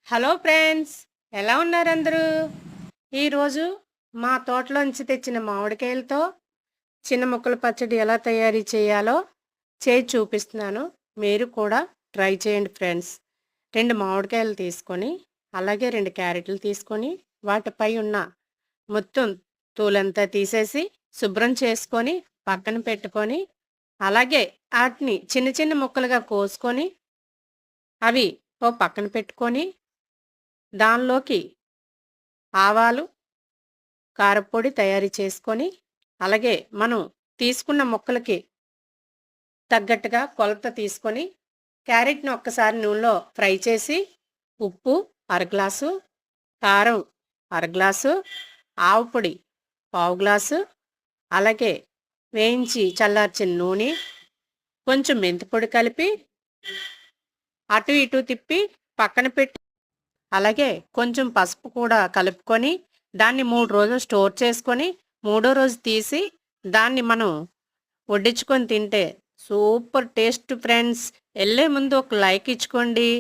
Hello friends, ఎలా ఉన్నారు అందరూ? ఈరోజు మా తోటలోంచి తెచ్చిన మామిడికాయలతో చిన్న ముక్కల పచ్చడి ఎలా తయారీ చేయాలో చేసి చూపిస్తున్నాను. మీరు కూడా ట్రై చేయండి ఫ్రెండ్స్. 2 మామిడికాయలు తీసుకొని, అలాగే 2 క్యారెట్లు తీసుకొని, వాటిపై ఉన్న మొత్తం తోలంతా తీసేసి శుభ్రం చేసుకొని పక్కన పెట్టుకొని, అలాగే ఆటిని చిన్న చిన్న ముక్కలుగా కోసుకొని అవి ఓ పక్కన పెట్టుకొని దానిలోకి ఆవాలు, కారప్పొడి తయారు చేసుకొని, అలాగే మనం తీసుకున్న ముక్కలకి తగ్గట్టుగా కొలత తీసుకొని, క్యారెట్‌ని ఒక్కసారి నూనెలో ఫ్రై చేసి, ఉప్పు అర గ్లాసు, కారం అర గ్లాసు, ఆవ పొడి పావు గ్లాసు, అలాగే వేయించి చల్లార్చిన నూనె, కొంచెం మెంతి పొడి కలిపి అటు ఇటు తిప్పి పక్కన పెట్టి అలాగే కొంచెం పసుపు కూడా కలుపుకొని దాన్ని 3 రోజులు స్టోర్ చేసుకొని మూడో రోజు తీసి దాన్ని మనం వడ్డించుకొని తింటే సూపర్ టేస్ట్ ఫ్రెండ్స్. వెళ్ళే ముందు ఒక లైక్ ఇచ్చుకోండి.